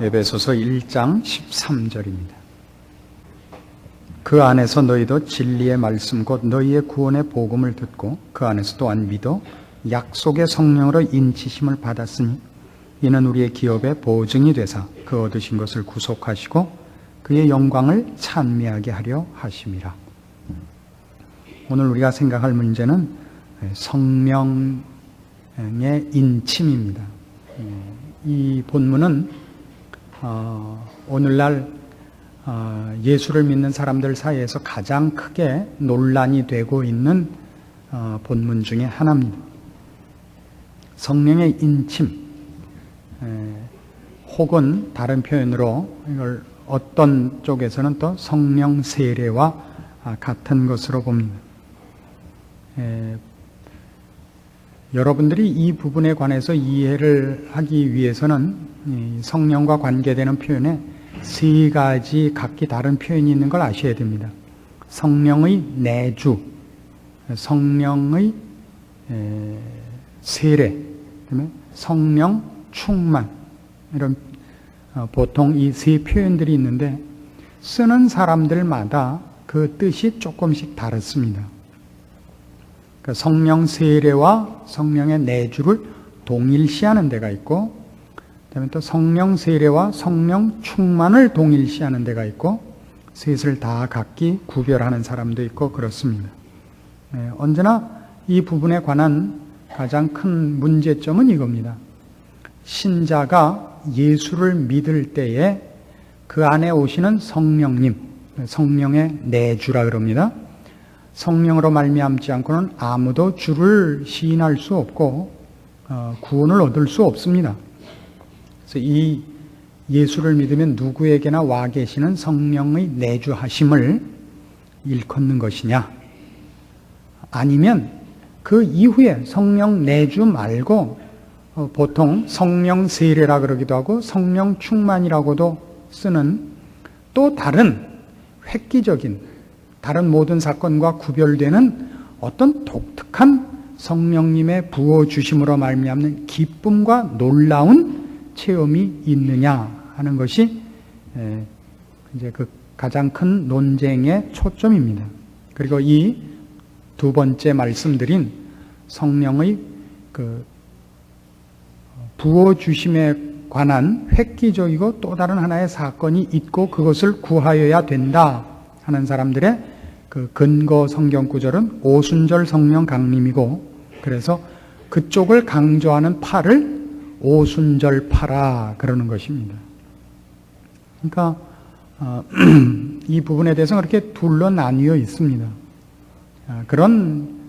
에베소서 1장 13절입니다. 그 안에서 너희도 진리의 말씀 곧 너희의 구원의 복음을 듣고 그 안에서 또한 믿어 약속의 성령으로 인치심을 받았으니 이는 우리의 기업의 보증이 되사 그 얻으신 것을 구속하시고 그의 영광을 찬미하게 하려 하심이라. 오늘 우리가 생각할 문제는 성령의 인침입니다. 이 본문은 오늘날 예수를 믿는 사람들 사이에서 가장 크게 논란이 되고 있는 본문 중에 하나입니다. 성령의 인침, 혹은 다른 표현으로 이걸 어떤 쪽에서는 또 성령 세례와 같은 것으로 봅니다. 여러분들이 이 부분에 관해서 이해를 하기 위해서는 성령과 관계되는 표현에 세 가지 각기 다른 표현이 있는 걸 아셔야 됩니다. 성령의 내주, 성령의 세례, 그다음에 성령 충만, 이런 보통 이 세 표현들이 있는데 쓰는 사람들마다 그 뜻이 조금씩 다릅니다. 성령 세례와 성령의 내주를 동일시하는 데가 있고, 그다음에 또 성령 세례와 성령 충만을 동일시하는 데가 있고, 셋을 다 각기 구별하는 사람도 있고 그렇습니다. 언제나 이 부분에 관한 가장 큰 문제점은 이겁니다. 신자가 예수를 믿을 때에 그 안에 오시는 성령님, 성령의 내주라 그럽니다. 성령으로 말미암지 않고는 아무도 주를 시인할 수 없고 구원을 얻을 수 없습니다. 그래서 이 예수를 믿으면 누구에게나 와 계시는 성령의 내주하심을 일컫는 것이냐, 아니면 그 이후에 성령 내주 말고 보통 성령 세례라 그러기도 하고 성령 충만이라고도 쓰는 또 다른 획기적인 다른 모든 사건과 구별되는 어떤 독특한 성령님의 부어주심으로 말미암는 기쁨과 놀라운 체험이 있느냐 하는 것이 이제 그 가장 큰 논쟁의 초점입니다. 그리고 이 두 번째 말씀드린 성령의 그 부어주심에 관한 획기적이고 또 다른 하나의 사건이 있고 그것을 구하여야 된다 하는 사람들의 그 근거 성경 구절은 오순절 성령 강림이고, 그래서 그쪽을 강조하는 파를 오순절파라 그러는 것입니다. 그러니까 이 부분에 대해서 그렇게 둘로 나뉘어 있습니다. 그런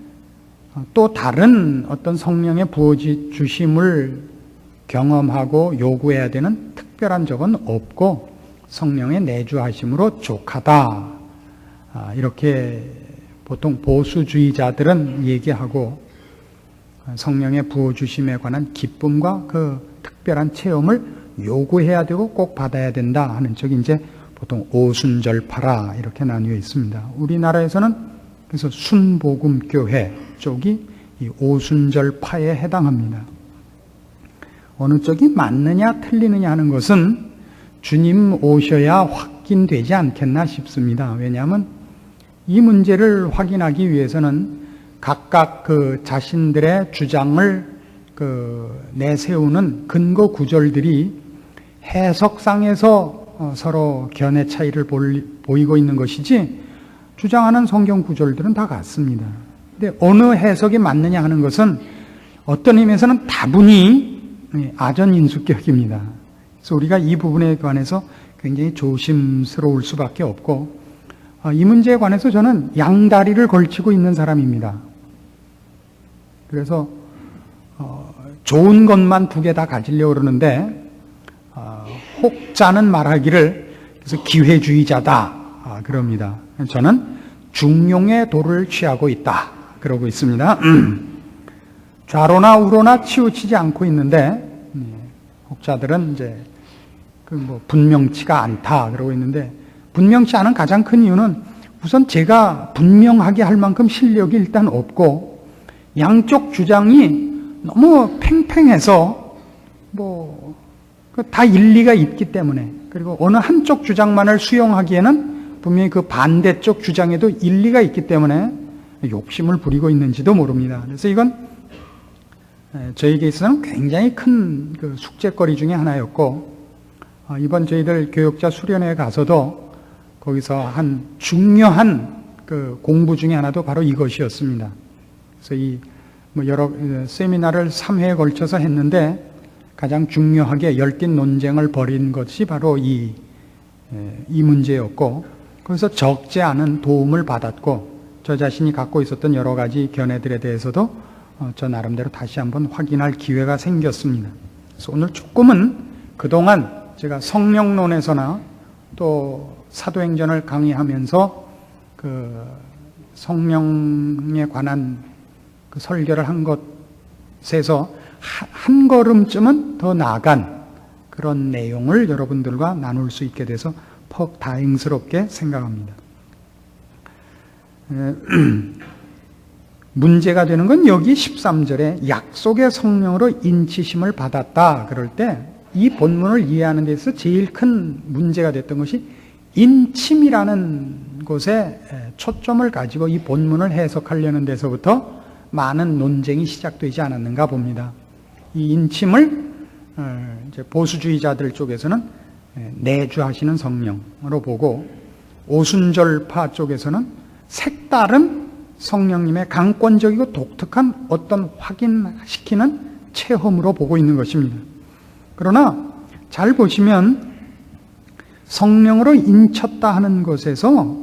또 다른 어떤 성령의 부어주심을 경험하고 요구해야 되는 특별한 적은 없고 성령의 내주하심으로 족하다, 이렇게 보통 보수주의자들은 얘기하고, 성령의 부어주심에 관한 기쁨과 그 특별한 체험을 요구해야 되고 꼭 받아야 된다 하는 쪽이 이제 보통 오순절파라 이렇게 나뉘어 있습니다. 우리나라에서는 그래서 순복음교회 쪽이 이 오순절파에 해당합니다. 어느 쪽이 맞느냐 틀리느냐 하는 것은 주님 오셔야 확인되지 않겠나 싶습니다. 왜냐하면 이 문제를 확인하기 위해서는 각각 그 자신들의 주장을 내세우는 근거 구절들이 해석상에서 서로 견해 차이를 보이고 있는 것이지 주장하는 성경 구절들은 다 같습니다. 근데 어느 해석이 맞느냐 하는 것은 어떤 의미에서는 다분히 아전인수격입니다. 그래서 우리가 이 부분에 관해서 굉장히 조심스러울 수밖에 없고, 이 문제에 관해서 저는 양다리를 걸치고 있는 사람입니다. 그래서 좋은 것만 두 개 다 가지려고 그러는데, 혹자는 말하기를 그래서 기회주의자다 그럽니다. 저는 중용의 도를 취하고 있다 그러고 있습니다. 좌로나 우로나 치우치지 않고 있는데, 혹자들은 이제 분명치가 않다 그러고 있는데, 분명치 않은 가장 큰 이유는 우선 제가 분명하게 할 만큼 실력이 일단 없고, 양쪽 주장이 너무 팽팽해서 다 일리가 있기 때문에, 그리고 어느 한쪽 주장만을 수용하기에는 분명히 그 반대쪽 주장에도 일리가 있기 때문에 욕심을 부리고 있는지도 모릅니다. 그래서 이건 저에게 있어서는 굉장히 큰 그 숙제거리 중에 하나였고, 이번 저희들 교역자 수련회에 가서도 거기서 한 중요한 그 공부 중에 하나도 바로 이것이었습니다. 그래서 이 뭐 여러 세미나를 3회에 걸쳐서 했는데 가장 중요하게 열띤 논쟁을 벌인 것이 바로 이 문제였고, 그래서 적지 않은 도움을 받았고, 저 자신이 갖고 있었던 여러 가지 견해들에 대해서도 저 나름대로 다시 한번 확인할 기회가 생겼습니다. 그래서 오늘 조금은 그동안 제가 성령론에서나 또 사도행전을 강의하면서 그 성령에 관한 그 설교를 한 것에서 한 걸음쯤은 더 나아간 그런 내용을 여러분들과 나눌 수 있게 돼서 퍽 다행스럽게 생각합니다. 문제가 되는 건 여기 13절에 약속의 성령으로 인치심을 받았다 그럴 때 이 본문을 이해하는 데 있어서 제일 큰 문제가 됐던 것이 인침이라는 곳에 초점을 가지고 이 본문을 해석하려는 데서부터 많은 논쟁이 시작되지 않았는가 봅니다. 이 인침을 이제 보수주의자들 쪽에서는 내주하시는 성령으로 보고, 오순절파 쪽에서는 색다른 성령님의 강권적이고 독특한 어떤 확인시키는 체험으로 보고 있는 것입니다. 그러나 잘 보시면 성령으로 인쳤다 하는 것에서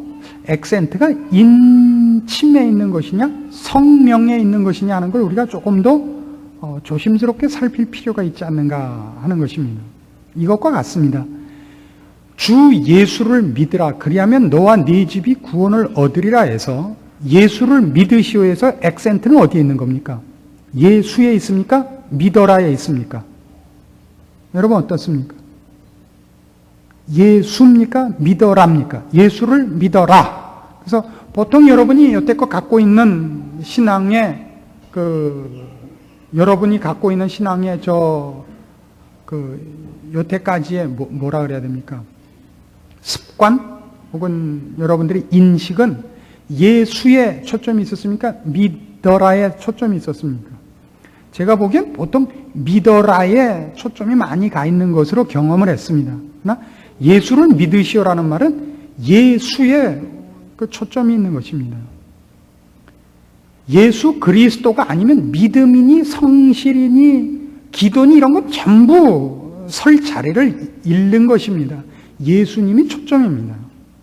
액센트가 인침에 있는 것이냐 성령에 있는 것이냐 하는 걸 우리가 조금 더 조심스럽게 살필 필요가 있지 않는가 하는 것입니다. 이것과 같습니다. 주 예수를 믿으라 그리하면 너와 네 집이 구원을 얻으리라 해서 예수를 믿으시오 해서 액센트는 어디에 있는 겁니까? 예수에 있습니까? 믿어라에 있습니까? 여러분 어떻습니까? 예수입니까? 믿어랍니까? 예수를 믿어라. 그래서 보통 여러분이 여태껏 갖고 있는 신앙의 여러분이 갖고 있는 신앙의 여태까지의 뭐라 그래야 됩니까? 습관 혹은 여러분들의 인식은 예수에 초점이 있었습니까? 믿어라에 초점이 있었습니까? 제가 보기엔 보통 믿어라에 초점이 많이 가 있는 것으로 경험을 했습니다. 그러나 예수를 믿으시오라는 말은 예수에 그 초점이 있는 것입니다. 예수 그리스도가 아니면 믿음이니 성실이니 기도니 이런 건 전부 설 자리를 잃는 것입니다. 예수님이 초점입니다.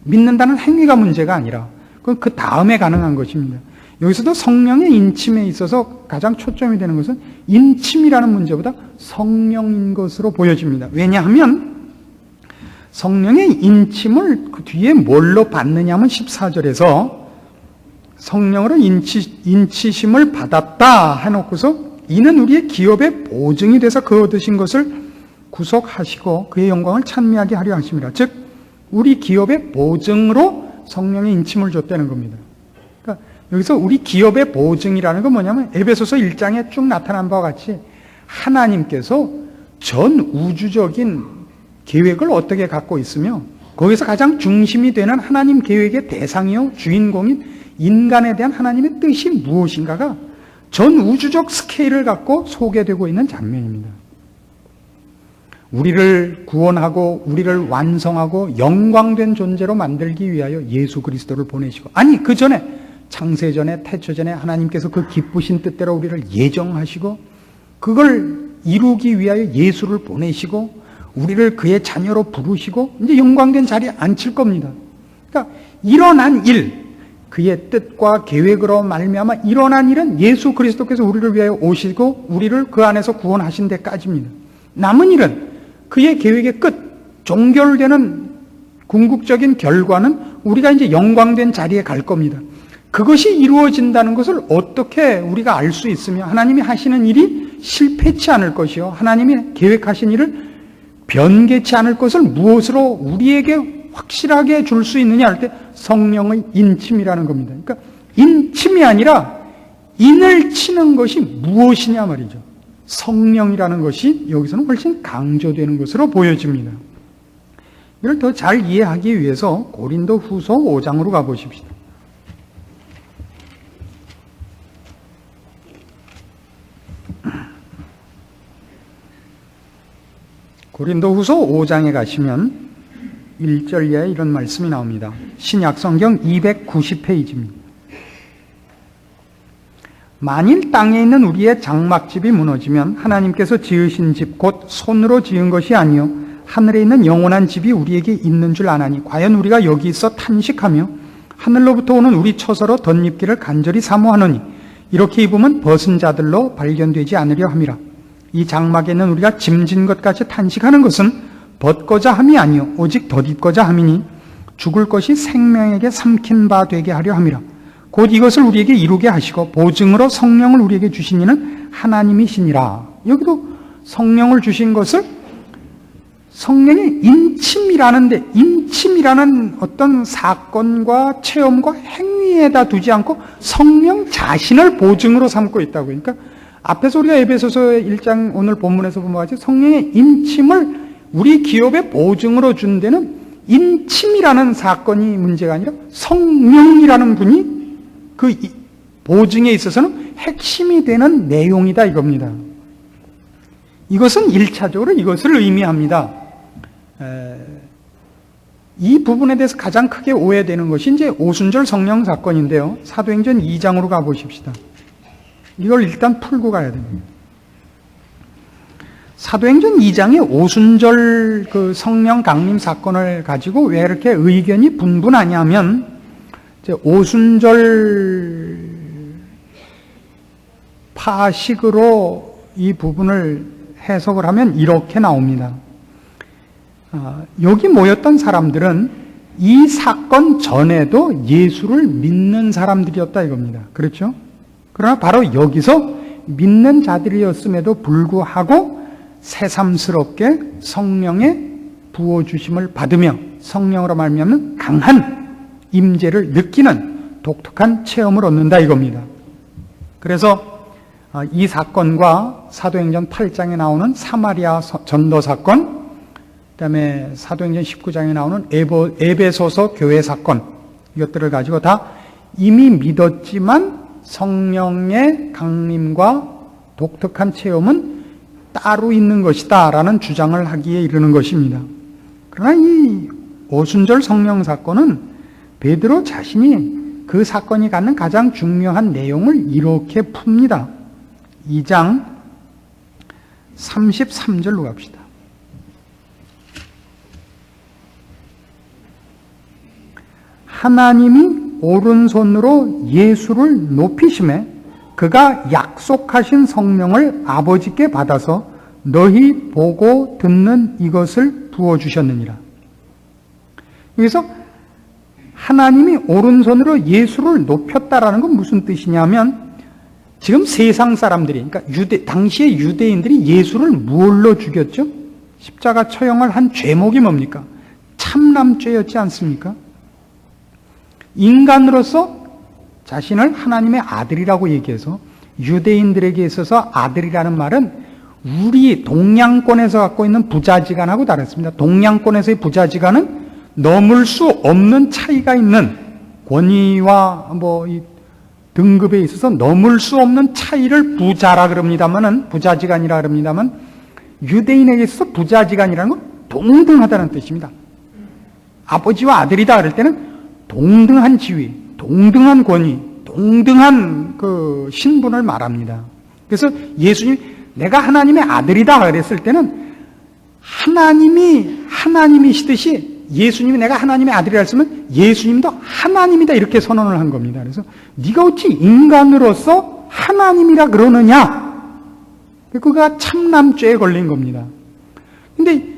믿는다는 행위가 문제가 아니라 그건 그 다음에 가능한 것입니다. 여기서도 성령의 인침에 있어서 가장 초점이 되는 것은 인침이라는 문제보다 성령인 것으로 보여집니다. 왜냐하면 성령의 인침을 그 뒤에 뭘로 받느냐 하면 14절에서 성령으로 인치심을 받았다 해놓고서 이는 우리의 기업의 보증이 돼서 그 얻으신 것을 구속하시고 그의 영광을 찬미하게 하려 하심이라. 즉 우리 기업의 보증으로 성령의 인침을 줬다는 겁니다. 그러니까 여기서 우리 기업의 보증이라는 건 뭐냐면 에베소서 1장에 쭉 나타난 바와 같이 하나님께서 전 우주적인 계획을 어떻게 갖고 있으며 거기서 가장 중심이 되는 하나님 계획의 대상이요 주인공인 인간에 대한 하나님의 뜻이 무엇인가가 전 우주적 스케일을 갖고 소개되고 있는 장면입니다. 우리를 구원하고 우리를 완성하고 영광된 존재로 만들기 위하여 예수 그리스도를 보내시고, 아니 그 전에 창세전에 태초전에 하나님께서 그 기쁘신 뜻대로 우리를 예정하시고 그걸 이루기 위하여 예수를 보내시고 우리를 그의 자녀로 부르시고 이제 영광된 자리에 앉힐 겁니다. 그러니까 일어난 일, 그의 뜻과 계획으로 말미암아 일어난 일은 예수 그리스도께서 우리를 위하여 오시고 우리를 그 안에서 구원하신 데까지입니다. 남은 일은 그의 계획의 끝, 종결되는 궁극적인 결과는 우리가 이제 영광된 자리에 갈 겁니다. 그것이 이루어진다는 것을 어떻게 우리가 알 수 있으며 하나님이 하시는 일이 실패치 않을 것이요 하나님이 계획하신 일을 변개치 않을 것을 무엇으로 우리에게 확실하게 줄 수 있느냐 할 때 성령의 인침이라는 겁니다. 그러니까 인침이 아니라 인을 치는 것이 무엇이냐 말이죠. 성령이라는 것이 여기서는 훨씬 강조되는 것으로 보여집니다. 이걸 더 잘 이해하기 위해서 고린도후서 5장으로 가보십시다. 고린도후서 5장에 가시면 1절 이하에 이런 말씀이 나옵니다. 신약성경 290페이지입니다. 만일 땅에 있는 우리의 장막집이 무너지면 하나님께서 지으신 집 곧 손으로 지은 것이 아니요 하늘에 있는 영원한 집이 우리에게 있는 줄 아나니 과연 우리가 여기 있어 탄식하며 하늘로부터 오는 우리 처소로 덧입기를 간절히 사모하노니 이렇게 입으면 벗은 자들로 발견되지 않으려 함이라. 이 장막에 있는 우리가 짐진 것까지 탄식하는 것은 벗고자 함이 아니요 오직 덧입고자 함이니 죽을 것이 생명에게 삼킨 바 되게 하려 함이라. 곧 이것을 우리에게 이루게 하시고 보증으로 성령을 우리에게 주신 이는 하나님이시니라. 여기도 성령을 주신 것을 성령의 인침이라는데, 인침이라는 어떤 사건과 체험과 행위에다 두지 않고 성령 자신을 보증으로 삼고 있다고. 그러니까 앞에서 우리가 에베소서 1장 오늘 본문에서 본 것 같이 성령의 인침을 우리 기업의 보증으로 준 데는 인침이라는 사건이 문제가 아니라 성령이라는 분이 그 보증에 있어서는 핵심이 되는 내용이다 이겁니다. 이것은 1차적으로 이것을 의미합니다. 이 부분에 대해서 가장 크게 오해되는 것이 이제 오순절 성령 사건인데요. 사도행전 2장으로 가보십시다. 이걸 일단 풀고 가야 됩니다. 사도행전 2장의 오순절 그 성령 강림 사건을 가지고 왜 이렇게 의견이 분분하냐면, 이제 오순절 파식으로 이 부분을 해석을 하면 이렇게 나옵니다. 여기 모였던 사람들은 이 사건 전에도 예수를 믿는 사람들이었다 이겁니다. 그렇죠? 그러나 바로 여기서 믿는 자들이었음에도 불구하고 새삼스럽게 성령의 부어주심을 받으며 성령으로 말미암는 강한 임재를 느끼는 독특한 체험을 얻는다 이겁니다. 그래서 이 사건과 사도행전 8장에 나오는 사마리아 전도 사건, 그 다음에 사도행전 19장에 나오는 에베소서 교회 사건, 이것들을 가지고 다 이미 믿었지만 성령의 강림과 독특한 체험은 따로 있는 것이다 라는 주장을 하기에 이르는 것입니다. 그러나 이 오순절 성령 사건은 베드로 자신이 그 사건이 갖는 가장 중요한 내용을 이렇게 풉니다. 2장 33절로 갑시다. 하나님이 오른손으로 예수를 높이심에 그가 약속하신 성령을 아버지께 받아서 너희 보고 듣는 이것을 부어주셨느니라. 여기서 하나님이 오른손으로 예수를 높였다라는 건 무슨 뜻이냐면, 지금 세상 사람들이, 그러니까 당시의 유대인들이 예수를 무엇로 죽였죠? 십자가 처형을 한 죄목이 뭡니까? 참남죄였지 않습니까? 인간으로서 자신을 하나님의 아들이라고 얘기해서 유대인들에게 있어서 아들이라는 말은 우리 동양권에서 갖고 있는 부자지간하고 다릅니다. 동양권에서의 부자지간은 넘을 수 없는 차이가 있는 권위와 이 등급에 있어서 넘을 수 없는 차이를 부자라 그럽니다만은, 부자지간이라 그럽니다만, 유대인에게 있어서 부자지간이라는 건 동등하다는 뜻입니다. 아버지와 아들이다 그럴 때는 동등한 지위, 동등한 권위, 동등한 그 신분을 말합니다. 그래서 예수님, 내가 하나님의 아들이다 그랬을 때는 하나님이 하나님이시듯이 예수님이 내가 하나님의 아들이라 했으면 예수님도 하나님이다 이렇게 선언을 한 겁니다. 그래서 네가 어찌 인간으로서 하나님이라 그러느냐? 그가 참남죄에 걸린 겁니다. 근데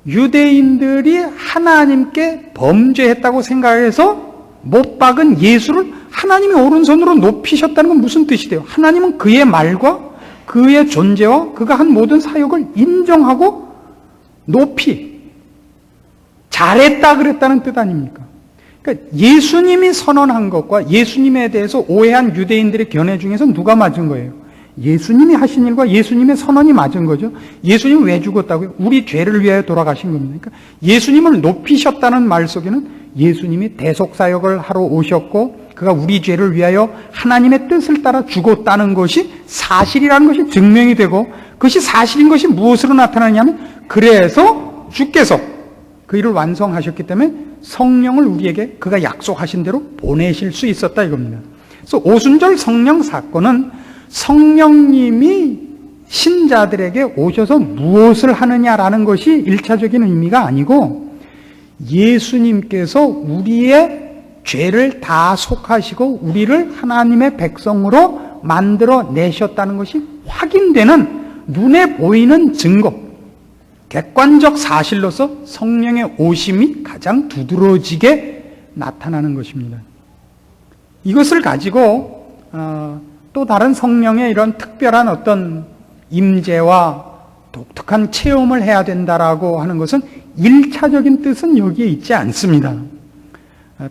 유대인들이 하나님께 범죄했다고 생각해서 못 박은 예수를 하나님이 오른손으로 높이셨다는 건 무슨 뜻이 돼요? 하나님은 그의 말과 그의 존재와 그가 한 모든 사역을 인정하고 높이 잘했다 그랬다는 뜻 아닙니까? 그러니까 예수님이 선언한 것과 예수님에 대해서 오해한 유대인들의 견해 중에서 누가 맞은 거예요? 예수님이 하신 일과 예수님의 선언이 맞은 거죠. 예수님 왜 죽었다고요? 우리 죄를 위하여 돌아가신 겁니다. 그러니까 예수님을 높이셨다는 말 속에는 예수님이 대속사역을 하러 오셨고 그가 우리 죄를 위하여 하나님의 뜻을 따라 죽었다는 것이 사실이라는 것이 증명이 되고, 그것이 사실인 것이 무엇으로 나타나냐면, 그래서 주께서 그 일을 완성하셨기 때문에 성령을 우리에게 그가 약속하신 대로 보내실 수 있었다 이겁니다. 그래서 오순절 성령 사건은 성령님이 신자들에게 오셔서 무엇을 하느냐라는 것이 일차적인 의미가 아니고, 예수님께서 우리의 죄를 다 속하시고 우리를 하나님의 백성으로 만들어 내셨다는 것이 확인되는 눈에 보이는 증거, 객관적 사실로서 성령의 오심이 가장 두드러지게 나타나는 것입니다. 이것을 가지고 또 다른 성령의 이런 특별한 어떤 임재와 독특한 체험을 해야 된다라고 하는 것은 1차적인 뜻은 여기에 있지 않습니다.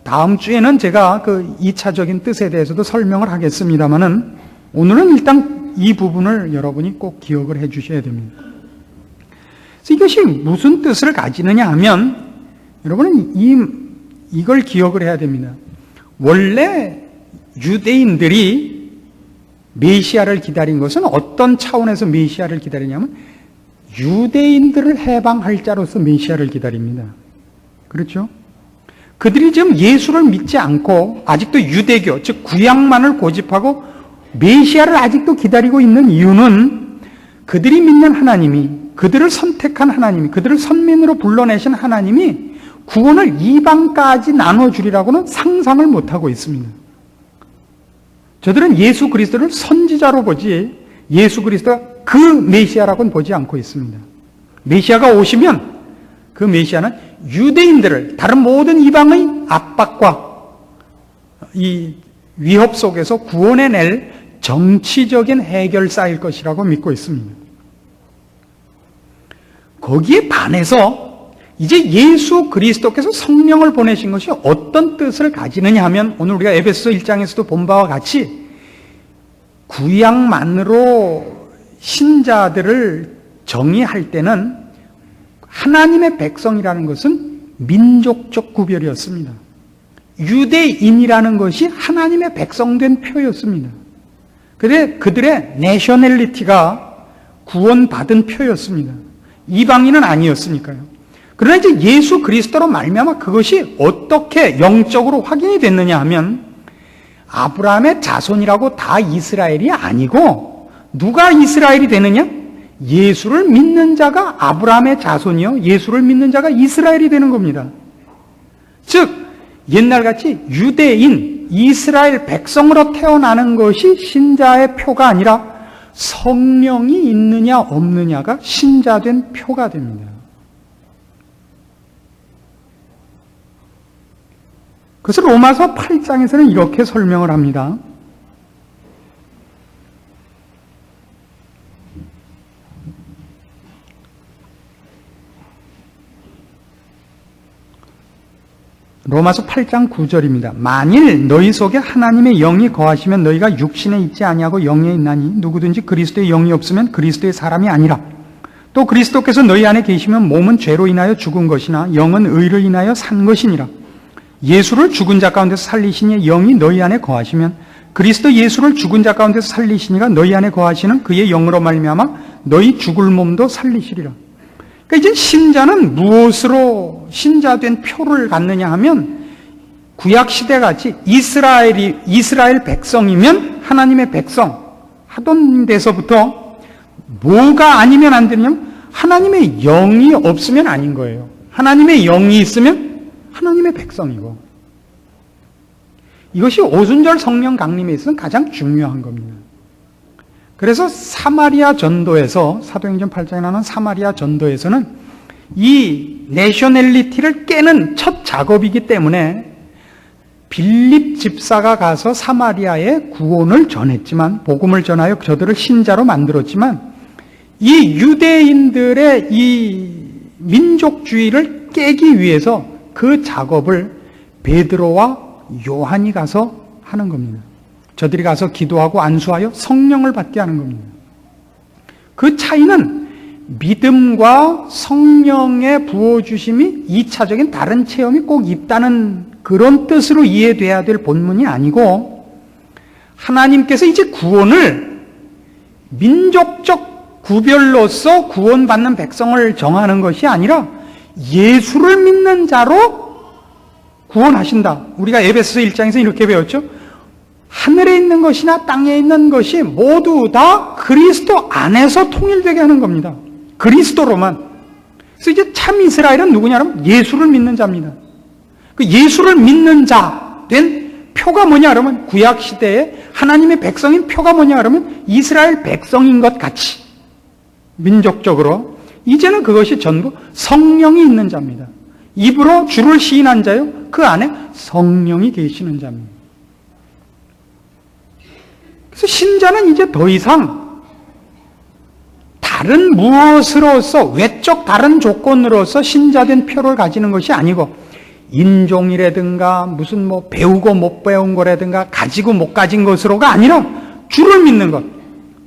다음 주에는 제가 그 2차적인 뜻에 대해서도 설명을 하겠습니다만은 오늘은 일단 이 부분을 여러분이 꼭 기억을 해 주셔야 됩니다. 그래서 이것이 무슨 뜻을 가지느냐 하면 여러분은 이걸 기억을 해야 됩니다. 원래 유대인들이 메시아를 기다린 것은 어떤 차원에서 메시아를 기다리냐면 유대인들을 해방할 자로서 메시아를 기다립니다. 그렇죠? 그들이 지금 예수를 믿지 않고 아직도 유대교, 즉 구약만을 고집하고 메시아를 아직도 기다리고 있는 이유는 그들이 믿는 하나님이, 그들을 선택한 하나님이, 그들을 선민으로 불러내신 하나님이 구원을 이방까지 나눠주리라고는 상상을 못하고 있습니다. 저들은 예수 그리스도를 선지자로 보지 예수 그리스도가 그 메시아라고는 보지 않고 있습니다. 메시아가 오시면 그 메시아는 유대인들을 다른 모든 이방의 압박과 이 위협 속에서 구원해낼 정치적인 해결사일 것이라고 믿고 있습니다. 거기에 반해서 이제 예수 그리스도께서 성령을 보내신 것이 어떤 뜻을 가지느냐 하면 오늘 우리가 에베소 1장에서도 본 바와 같이 구약만으로 신자들을 정의할 때는 하나님의 백성이라는 것은 민족적 구별이었습니다. 유대인이라는 것이 하나님의 백성된 표였습니다. 그런데 그들의 내셔널리티가 구원받은 표였습니다. 이방인은 아니었으니까요. 그러나 이제 예수 그리스도로 말미암아 그것이 어떻게 영적으로 확인이 됐느냐 하면 아브라함의 자손이라고 다 이스라엘이 아니고 누가 이스라엘이 되느냐? 예수를 믿는 자가 아브라함의 자손이요 예수를 믿는 자가 이스라엘이 되는 겁니다. 즉 옛날같이 유대인, 이스라엘 백성으로 태어나는 것이 신자의 표가 아니라 성령이 있느냐 없느냐가 신자된 표가 됩니다. 그래서 로마서 8장에서는 이렇게 설명을 합니다. 로마서 8장 9절입니다. 만일 너희 속에 하나님의 영이 거하시면 너희가 육신에 있지 아니하고 영에 있나니 누구든지 그리스도의 영이 없으면 그리스도의 사람이 아니라 또 그리스도께서 너희 안에 계시면 몸은 죄로 인하여 죽은 것이나 영은 의를 인하여 산 것이니라. 예수를 죽은 자 가운데서 살리시니 영이 너희 안에 거하시면 그리스도 예수를 죽은 자 가운데서 살리시니가 너희 안에 거하시는 그의 영으로 말미암아 너희 죽을 몸도 살리시리라. 그러니까 이제 신자는 무엇으로 신자된 표를 갖느냐 하면 구약시대같이 이스라엘 백성이면 하나님의 백성 하던 데서부터 뭐가 아니면 안 되냐면 하나님의 영이 없으면 아닌 거예요. 하나님의 영이 있으면 하나님의 백성이고, 이것이 오순절 성령 강림에 있어서는 가장 중요한 겁니다. 그래서 사마리아 전도에서 사도행전 8장에 나오는 사마리아 전도에서는 이 내셔널리티를 깨는 첫 작업이기 때문에 빌립 집사가 가서 사마리아에 구원을 전했지만, 복음을 전하여 저들을 신자로 만들었지만, 이 유대인들의 이 민족주의를 깨기 위해서 그 작업을 베드로와 요한이 가서 하는 겁니다. 저들이 가서 기도하고 안수하여 성령을 받게 하는 겁니다. 그 차이는 믿음과 성령의 부어주심이 2차적인 다른 체험이 꼭 있다는 그런 뜻으로 이해돼야 될 본문이 아니고, 하나님께서 이제 구원을 민족적 구별로서 구원받는 백성을 정하는 것이 아니라 예수를 믿는 자로 구원하신다. 우리가 에베소서 1장에서 이렇게 배웠죠. 하늘에 있는 것이나 땅에 있는 것이 모두 다 그리스도 안에서 통일되게 하는 겁니다. 그리스도로만. 그래서 이제 참 이스라엘은 누구냐면 예수를 믿는 자입니다. 그 예수를 믿는 자 된 표가 뭐냐 그러면, 구약 시대에 하나님의 백성인 표가 뭐냐 그러면 이스라엘 백성인 것 같이 민족적으로 이제는 그것이 전부 성령이 있는 자입니다. 입으로 주를 시인한 자요, 그 안에 성령이 계시는 자입니다. 그래서 신자는 이제 더 이상 다른 무엇으로서, 외적 다른 조건으로서 신자된 표를 가지는 것이 아니고, 인종이라든가 무슨 배우고 못 배운 거라든가 가지고 못 가진 것으로가 아니라 주를 믿는 것.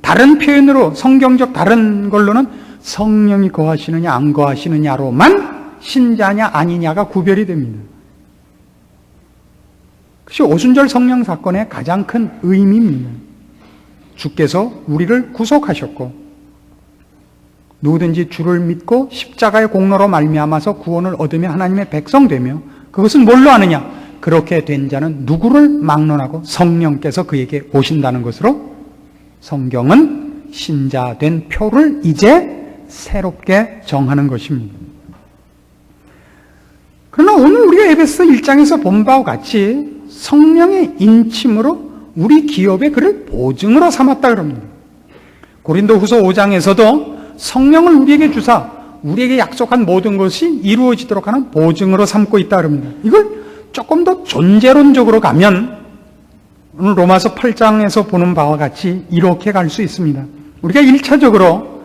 다른 표현으로, 성경적 다른 걸로는 성령이 거하시느냐 안 거하시느냐로만 신자냐 아니냐가 구별이 됩니다. 그것이 오순절 성령 사건의 가장 큰 의미입니다. 주께서 우리를 구속하셨고, 누구든지 주를 믿고 십자가의 공로로 말미암아서 구원을 얻으며 하나님의 백성 되며, 그것은 뭘로 아느냐? 그렇게 된 자는 누구를 막론하고 성령께서 그에게 오신다는 것으로 성경은 신자된 표를 이제 새롭게 정하는 것입니다. 그러나 오늘 우리가 에베소 1장에서 본 바와 같이 성령의 인침으로 우리 기업의 그를 보증으로 삼았다 그럽니다. 고린도후서 5장에서도 성령을 우리에게 주사 우리에게 약속한 모든 것이 이루어지도록 하는 보증으로 삼고 있다 그럽니다. 이걸 조금 더 존재론적으로 가면 오늘 로마서 8장에서 보는 바와 같이 이렇게 갈 수 있습니다. 우리가 1차적으로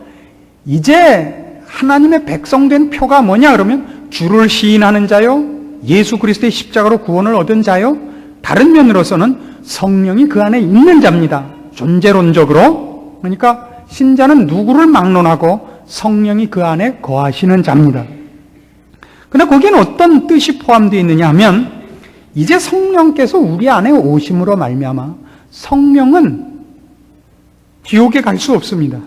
이제 하나님의 백성된 표가 뭐냐 그러면 주를 시인하는 자요, 예수 그리스도의 십자가로 구원을 얻은 자요, 다른 면으로서는 성령이 그 안에 있는 자입니다. 존재론적으로. 그러니까 신자는 누구를 막론하고 성령이 그 안에 거하시는 자입니다. 그러나 거기에는 어떤 뜻이 포함되어 있느냐 하면, 이제 성령께서 우리 안에 오심으로 말미암아 성령은 지옥에 갈 수 없습니다.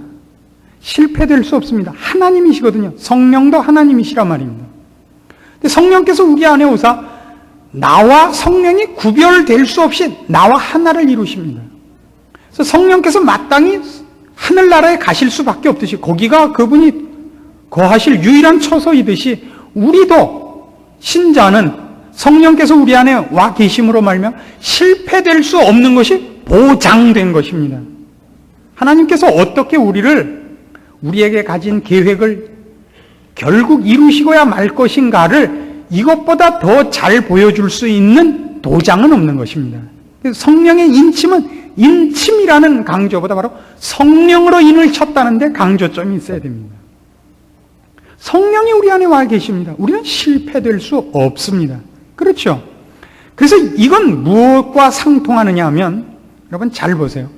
실패될 수 없습니다. 하나님이시거든요. 성령도 하나님이시란 말입니다. 근데 성령께서 우리 안에 오사 나와 성령이 구별될 수 없이 나와 하나를 이루십니다. 그래서 성령께서 마땅히 하늘나라에 가실 수밖에 없듯이, 거기가 그분이 거하실 유일한 처소이듯이, 우리도 신자는 성령께서 우리 안에 와 계심으로 말미암아 실패될 수 없는 것이 보장된 것입니다. 하나님께서 어떻게 우리에게 가진 계획을 결국 이루시고야 말 것인가를 이것보다 더 잘 보여줄 수 있는 도장은 없는 것입니다. 성령의 인침은 인침이라는 강조보다 바로 성령으로 인을 쳤다는 데 강조점이 있어야 됩니다. 성령이 우리 안에 와 계십니다. 우리는 실패될 수 없습니다. 그렇죠? 그래서 이건 무엇과 상통하느냐 하면, 여러분 잘 보세요.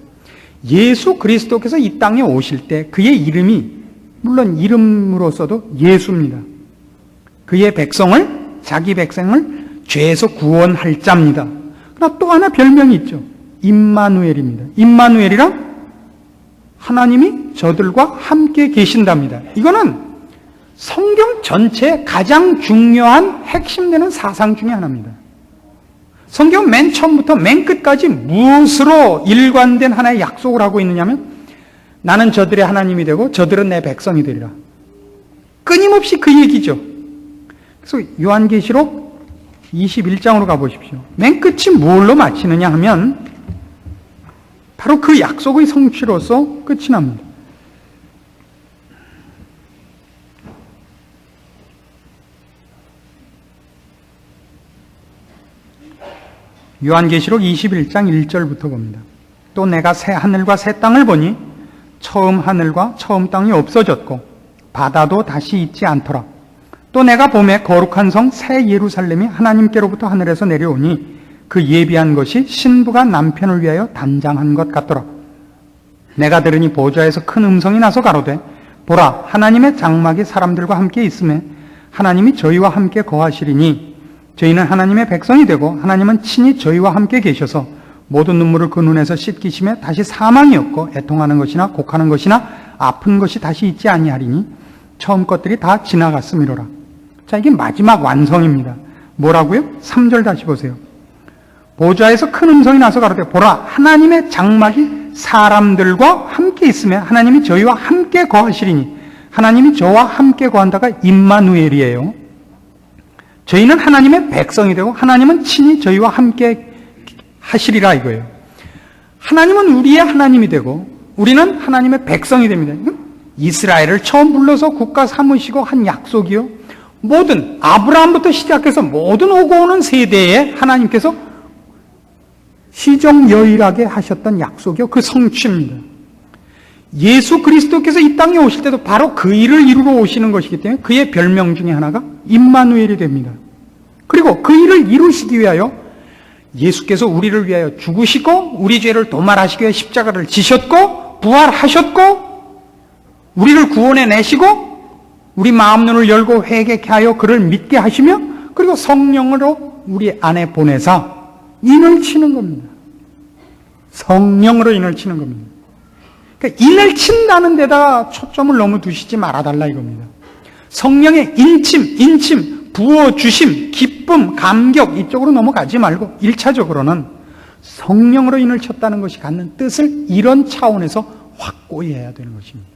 예수 그리스도께서 이 땅에 오실 때 그의 이름이, 물론 이름으로서도 예수입니다. 그의 백성을, 자기 백성을 죄에서 구원할 자입니다. 그러나 또 하나 별명이 있죠. 임마누엘입니다. 임마누엘이란 하나님이 저들과 함께 계신답니다. 이거는 성경 전체의 가장 중요한 핵심되는 사상 중에 하나입니다. 성경 맨 처음부터 맨 끝까지 무엇으로 일관된 하나의 약속을 하고 있느냐면, 나는 저들의 하나님이 되고 저들은 내 백성이 되리라. 끊임없이 그 얘기죠. 그래서 요한계시록 21장으로 가보십시오. 맨 끝이 뭘로 마치느냐 하면 바로 그 약속의 성취로서 끝이 납니다. 요한계시록 21장 1절부터 봅니다. 또 내가 새 하늘과 새 땅을 보니 처음 하늘과 처음 땅이 없어졌고 바다도 다시 있지 않더라. 또 내가 보매 거룩한 성 새 예루살렘이 하나님께로부터 하늘에서 내려오니 그 예비한 것이 신부가 남편을 위하여 단장한 것 같더라. 내가 들으니 보좌에서 큰 음성이 나서 가로되 보라 하나님의 장막이 사람들과 함께 있음에 하나님이 저희와 함께 거하시리니 저희는 하나님의 백성이 되고 하나님은 친히 저희와 함께 계셔서 모든 눈물을 그 눈에서 씻기심에 다시 사망이 없고 애통하는 것이나 곡하는 것이나 아픈 것이 다시 있지 아니하리니 처음 것들이 다 지나갔음이로라. 자, 이게 마지막 완성입니다. 뭐라고요? 3절 다시 보세요. 보좌에서 큰 음성이 나서 가로되 보라 하나님의 장막이 사람들과 함께 있으며 하나님이 저희와 함께 거하시리니 하나님이 저와 함께 거한다가 임마누엘이에요. 저희는 하나님의 백성이 되고 하나님은 친히 저희와 함께 하시리라 이거예요. 하나님은 우리의 하나님이 되고 우리는 하나님의 백성이 됩니다. 이스라엘을 처음 불러서 국가 삼으시고 한 약속이요. 모든 아브라함부터 시작해서 모든 오고 오는 세대에 하나님께서 시정여일하게 하셨던 약속이요. 그 성취입니다. 예수 그리스도께서 이 땅에 오실 때도 바로 그 일을 이루러 오시는 것이기 때문에 그의 별명 중에 하나가 임마누엘이 됩니다. 그리고 그 일을 이루시기 위하여 예수께서 우리를 위하여 죽으시고 우리 죄를 도말하시기 위해 십자가를 지셨고 부활하셨고 우리를 구원해 내시고 우리 마음 눈을 열고 회개케 하여 그를 믿게 하시며 그리고 성령으로 우리 안에 보내사 인을 치는 겁니다. 성령으로 인을 치는 겁니다. 그러니까 인을 친다는 데다가 초점을 너무 두시지 말아달라 이겁니다. 성령의 인침, 부어주심, 기쁨, 감격 이쪽으로 넘어가지 말고 1차적으로는 성령으로 인을 쳤다는 것이 갖는 뜻을 이런 차원에서 확고히 해야 되는 것입니다.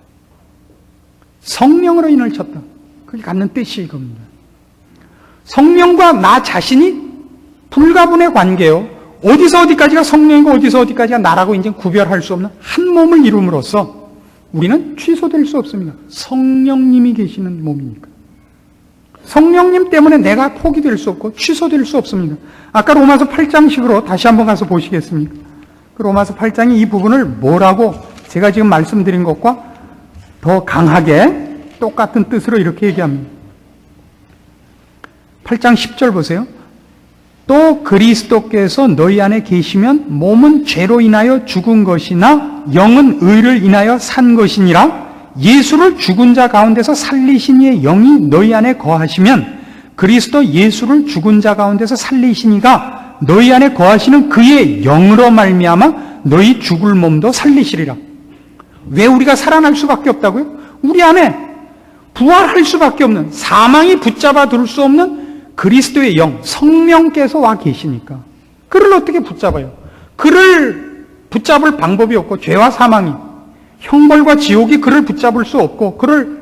성령으로 인을 쳤다. 그게 갖는 뜻이 이겁니다. 성령과 나 자신이 불가분의 관계요. 어디서 어디까지가 성령이고 어디서 어디까지가 나라고 이제 구별할 수 없는 한 몸을 이룸으로써 우리는 취소될 수 없습니다. 성령님이 계시는 몸이니까. 성령님 때문에 내가 포기될 수 없고 취소될 수 없습니다. 아까 로마서 8장식으로 다시 한번 가서 보시겠습니까? 그 로마서 8장이 이 부분을 뭐라고 제가 지금 말씀드린 것과 더 강하게 똑같은 뜻으로 이렇게 얘기합니다. 8장 10절 보세요. 또 그리스도께서 너희 안에 계시면 몸은 죄로 인하여 죽은 것이나 영은 의를 인하여 산 것이니라. 예수를 죽은 자 가운데서 살리신 이의 영이 너희 안에 거하시면 그리스도 예수를 죽은 자 가운데서 살리시니가 너희 안에 거하시는 그의 영으로 말미암아 너희 죽을 몸도 살리시리라. 왜 우리가 살아날 수밖에 없다고요? 우리 안에 부활할 수밖에 없는, 사망이 붙잡아 둘 수 없는 그리스도의 영, 성령께서 와 계시니까 그를 어떻게 붙잡아요? 그를 붙잡을 방법이 없고 죄와 사망이, 형벌과 지옥이 그를 붙잡을 수 없고 그를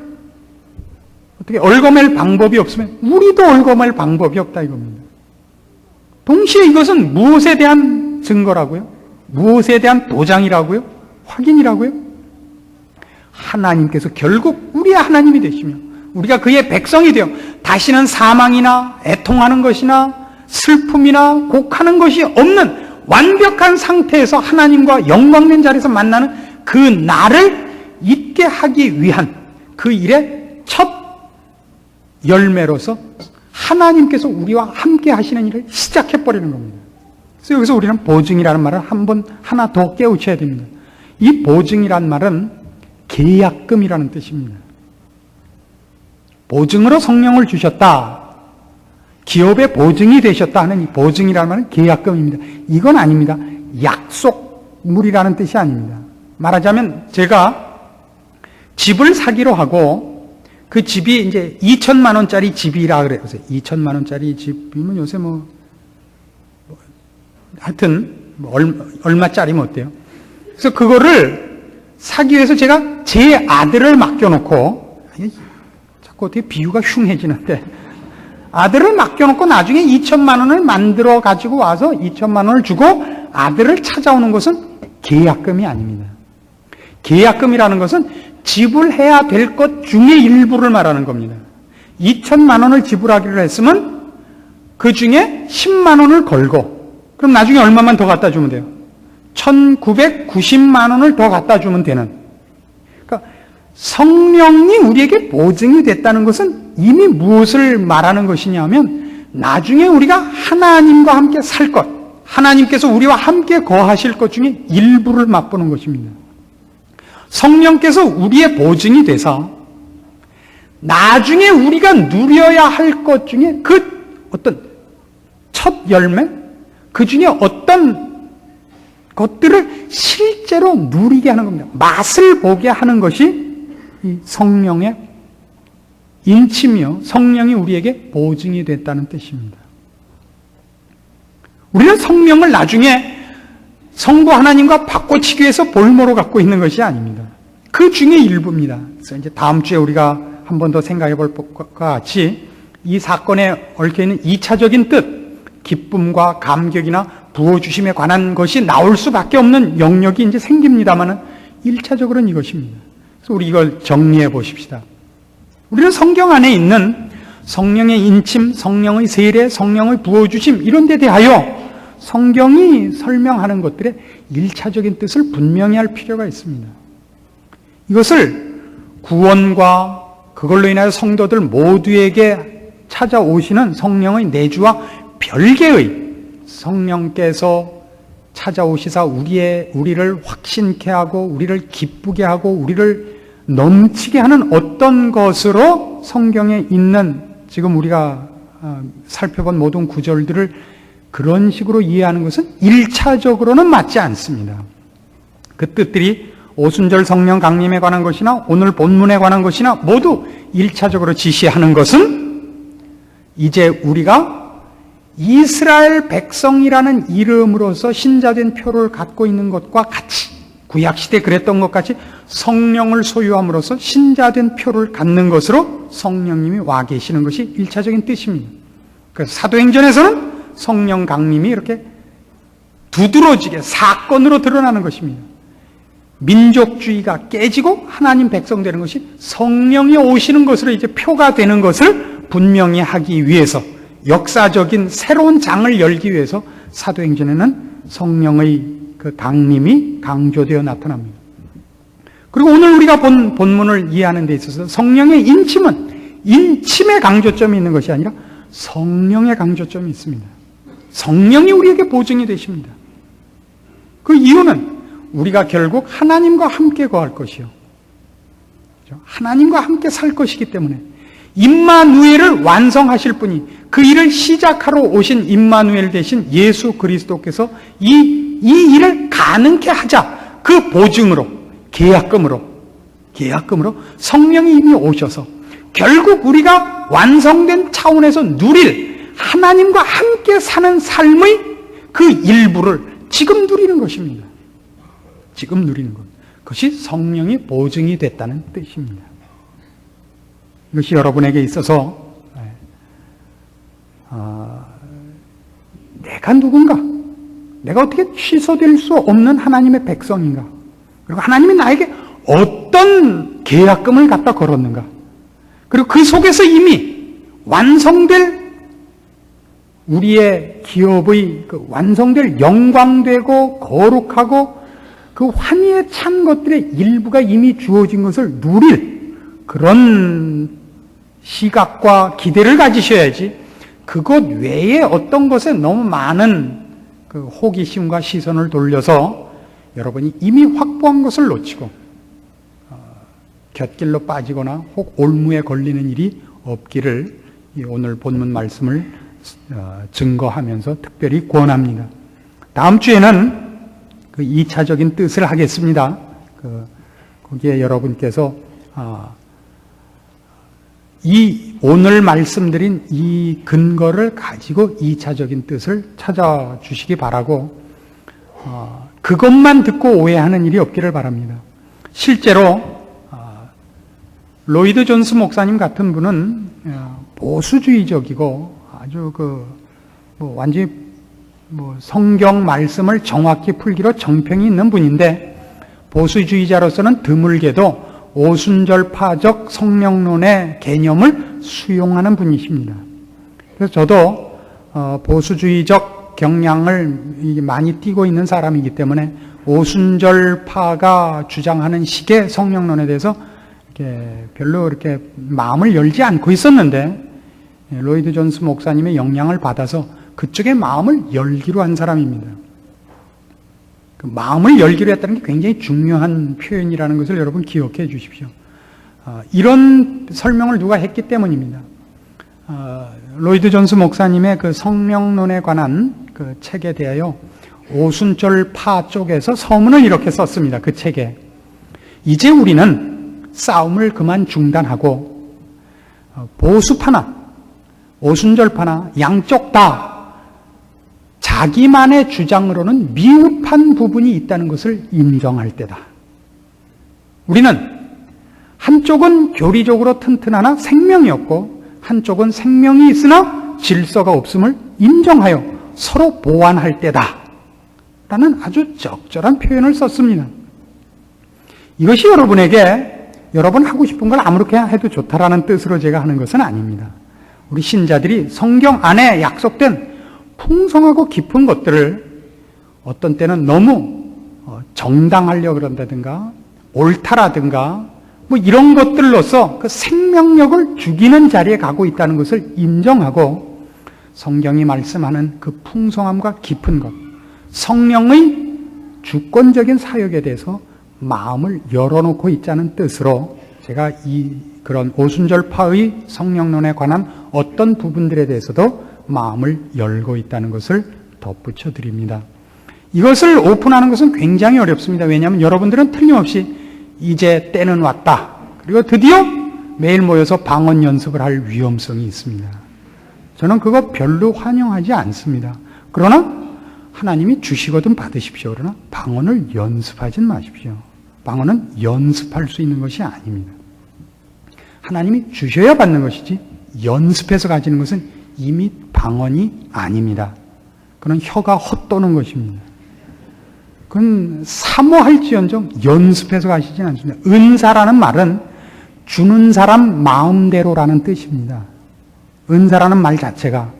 어떻게 얽어맬 방법이 없으면 우리도 얽어맬 방법이 없다 이겁니다. 동시에 이것은 무엇에 대한 증거라고요? 무엇에 대한 도장이라고요? 확인이라고요? 하나님께서 결국 우리의 하나님이 되시며 우리가 그의 백성이 되어 다시는 사망이나 애통하는 것이나 슬픔이나 곡하는 것이 없는 완벽한 상태에서 하나님과 영광된 자리에서 만나는 그 날을 있게 하기 위한 그 일의 첫 열매로서 하나님께서 우리와 함께 하시는 일을 시작해버리는 겁니다. 그래서 여기서 우리는 보증이라는 말을 하나 더 깨우쳐야 됩니다. 이 보증이라는 말은 계약금이라는 뜻입니다. 보증으로 성령을 주셨다. 기업의 보증이 되셨다 하는 이 보증이라는 말은 계약금입니다. 이건 아닙니다. 약속물이라는 뜻이 아닙니다. 말하자면 제가 집을 사기로 하고 그 집이 이제 2천만 원짜리 집이라 그래요. 2천만 원짜리 집이면 요새 하여튼 얼마짜리면 어때요? 그래서 그거를 사기 위해서 제가 제 아들을 맡겨놓고, 자꾸 어떻게 비유가 흉해지는데, 아들을 맡겨놓고 나중에 2천만 원을 만들어 가지고 와서 2천만 원을 주고 아들을 찾아오는 것은 계약금이 아닙니다. 계약금이라는 것은 지불해야 될 것 중에 일부를 말하는 겁니다. 2천만 원을 지불하기로 했으면 그 중에 10만 원을 걸고, 그럼 나중에 얼마만 더 갖다 주면 돼요? 1990만 원을 더 갖다 주면 되는. 그러니까 성령이 우리에게 보증이 됐다는 것은 이미 무엇을 말하는 것이냐면 나중에 우리가 하나님과 함께 살 것, 하나님께서 우리와 함께 거하실 것 중에 일부를 맛보는 것입니다. 성령께서 우리의 보증이 되사 나중에 우리가 누려야 할 것 중에 그 어떤 첫 열매, 그 중에 어떤 것들을 실제로 누리게 하는 겁니다. 맛을 보게 하는 것이 이 성령의 인침이요, 성령이 우리에게 보증이 됐다는 뜻입니다. 우리는 성령을 나중에 성부 하나님과 바꿔치기 위해서 볼모로 갖고 있는 것이 아닙니다. 그 중에 일부입니다. 그래서 이제 다음 주에 우리가 한 번 더 생각해 볼 것과 같이 이 사건에 얽혀있는 2차적인 뜻, 기쁨과 감격이나 부어주심에 관한 것이 나올 수밖에 없는 영역이 이제 생깁니다만은 1차적으로는 이것입니다. 그래서 우리 이걸 정리해 보십시다. 우리는 성경 안에 있는 성령의 인침, 성령의 세례, 성령의 부어주심 이런 데 대하여 성경이 설명하는 것들의 1차적인 뜻을 분명히 할 필요가 있습니다. 이것을 구원과 그걸로 인하여 성도들 모두에게 찾아오시는 성령의 내주와 별개의 성령께서 찾아오시사 우리를 확신케 하고 우리를 기쁘게 하고 우리를 넘치게 하는 어떤 것으로 성경에 있는 지금 우리가 살펴본 모든 구절들을 그런 식으로 이해하는 것은 1차적으로는 맞지 않습니다. 그 뜻들이 오순절 성령 강림에 관한 것이나 오늘 본문에 관한 것이나 모두 1차적으로 지시하는 것은 이제 우리가 이스라엘 백성이라는 이름으로서 신자된 표를 갖고 있는 것과 같이, 구약시대에 그랬던 것 같이 성령을 소유함으로써 신자된 표를 갖는 것으로 성령님이 와 계시는 것이 1차적인 뜻입니다. 그래서 사도행전에서는 성령 강림이 이렇게 두드러지게 사건으로 드러나는 것입니다. 민족주의가 깨지고 하나님 백성 되는 것이 성령이 오시는 것으로 이제 표가 되는 것을 분명히 하기 위해서 역사적인 새로운 장을 열기 위해서 사도행전에는 성령의 그 강림이 강조되어 나타납니다. 그리고 오늘 우리가 본 본문을 이해하는 데 있어서 성령의 인침은 인침의 강조점이 있는 것이 아니라 성령의 강조점이 있습니다. 성령이 우리에게 보증이 되십니다. 그 이유는 우리가 결국 하나님과 함께 거할 것이요, 하나님과 함께 살 것이기 때문에 임마누엘을 완성하실 분이, 그 일을 시작하러 오신 임마누엘 대신 예수 그리스도께서 이 일을 가능케 하자, 그 보증으로, 계약금으로 성령이 이미 오셔서 결국 우리가 완성된 차원에서 누릴 하나님과 함께 사는 삶의 그 일부를 지금 누리는 것입니다. 지금 누리는 것. 그것이 성령이 보증이 됐다는 뜻입니다. 이것이 여러분에게 있어서 내가 누군가, 내가 어떻게 취소될 수 없는 하나님의 백성인가, 그리고 하나님이 나에게 어떤 계약금을 갖다 걸었는가, 그리고 그 속에서 이미 완성될 우리의 기업의 그 완성될 영광되고 거룩하고 그 환희에 찬 것들의 일부가 이미 주어진 것을 누릴 그런 시각과 기대를 가지셔야지, 그것 외에 어떤 것에 너무 많은 그 호기심과 시선을 돌려서 여러분이 이미 확보한 것을 놓치고 곁길로 빠지거나 혹 올무에 걸리는 일이 없기를 오늘 본문 말씀을 증거하면서 특별히 권합니다. 다음 주에는 그 2차적인 뜻을 하겠습니다. 거기에 여러분께서 이 오늘 말씀드린 이 근거를 가지고 2차적인 뜻을 찾아주시기 바라고, 그것만 듣고 오해하는 일이 없기를 바랍니다. 실제로 로이드 존스 목사님 같은 분은 보수주의적이고 아주 완전히 성경 말씀을 정확히 풀기로 정평이 있는 분인데, 보수주의자로서는 드물게도 오순절파적 성령론의 개념을 수용하는 분이십니다. 그래서 저도 보수주의적 경향을 많이 띠고 있는 사람이기 때문에 오순절파가 주장하는 식의 성령론에 대해서 별로 이렇게 마음을 열지 않고 있었는데, 로이드 존스 목사님의 영향을 받아서 그쪽에 마음을 열기로 한 사람입니다. 그 마음을 열기로 했다는 게 굉장히 중요한 표현이라는 것을 여러분 기억해 주십시오. 이런 설명을 누가 했기 때문입니다. 로이드 존스 목사님의 그 성령론에 관한 그 책에 대하여 오순절파 쪽에서 서문을 이렇게 썼습니다. 그 책에 이제 우리는 싸움을 그만 중단하고 보수파나 오순절파나 양쪽 다 자기만의 주장으로는 미흡한 부분이 있다는 것을 인정할 때다. 우리는 한쪽은 교리적으로 튼튼하나 생명이 없고 한쪽은 생명이 있으나 질서가 없음을 인정하여 서로 보완할 때다. 라는 아주 적절한 표현을 썼습니다. 이것이 여러분에게 여러분 하고 싶은 걸 아무렇게 해도 좋다라는 뜻으로 제가 하는 것은 아닙니다. 우리 신자들이 성경 안에 약속된 풍성하고 깊은 것들을 어떤 때는 너무 정당하려고 그런다든가 옳다라든가 뭐 이런 것들로서 그 생명력을 죽이는 자리에 가고 있다는 것을 인정하고 성경이 말씀하는 그 풍성함과 깊은 것, 성령의 주권적인 사역에 대해서 마음을 열어놓고 있자는 뜻으로 제가 그런 오순절파의 성령론에 관한 어떤 부분들에 대해서도 마음을 열고 있다는 것을 덧붙여 드립니다. 이것을 오픈하는 것은 굉장히 어렵습니다. 왜냐하면 여러분들은 틀림없이 이제 때는 왔다. 그리고 드디어 매일 모여서 방언 연습을 할 위험성이 있습니다. 저는 그거 별로 환영하지 않습니다. 그러나 하나님이 주시거든 받으십시오. 그러나 방언을 연습하진 마십시오. 방언은 연습할 수 있는 것이 아닙니다. 하나님이 주셔야 받는 것이지 연습해서 가지는 것은 이미 방언이 아닙니다. 그건 혀가 헛도는 것입니다. 그건 사모할지언정 연습해서 가시진 않습니다. 은사라는 말은 주는 사람 마음대로라는 뜻입니다. 은사라는 말 자체가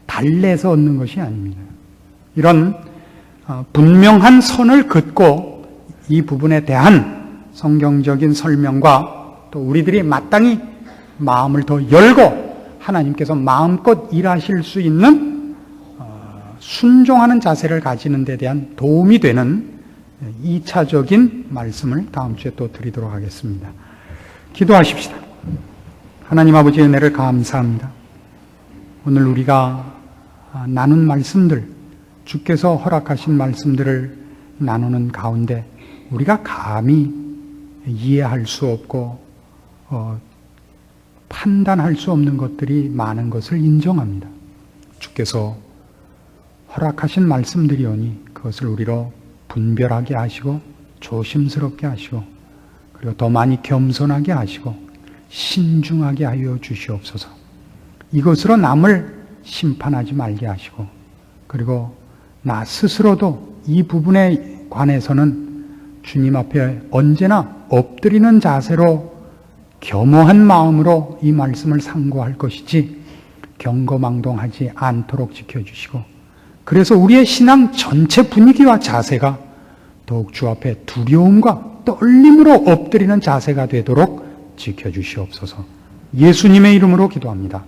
달래서 얻는 것이 아닙니다. 이런 분명한 선을 긋고 이 부분에 대한 성경적인 설명과 또 우리들이 마땅히 마음을 더 열고 하나님께서 마음껏 일하실 수 있는 순종하는 자세를 가지는 데 대한 도움이 되는 2차적인 말씀을 다음 주에 또 드리도록 하겠습니다. 기도하십시다. 하나님 아버지의 은혜를 감사합니다. 오늘 우리가 나눈 말씀들, 주께서 허락하신 말씀들을 나누는 가운데 우리가 감히 이해할 수 없고 판단할 수 없는 것들이 많은 것을 인정합니다. 주께서 허락하신 말씀들이오니 그것을 우리로 분별하게 하시고 조심스럽게 하시고 그리고 더 많이 겸손하게 하시고 신중하게 하여 주시옵소서. 이것으로 남을 심판하지 말게 하시고 그리고 나 스스로도 이 부분에 관해서는 주님 앞에 언제나 엎드리는 자세로 겸허한 마음으로 이 말씀을 상고할 것이지 경거망동하지 않도록 지켜주시고 그래서 우리의 신앙 전체 분위기와 자세가 더욱 주 앞에 두려움과 떨림으로 엎드리는 자세가 되도록 지켜주시옵소서. 예수님의 이름으로 기도합니다.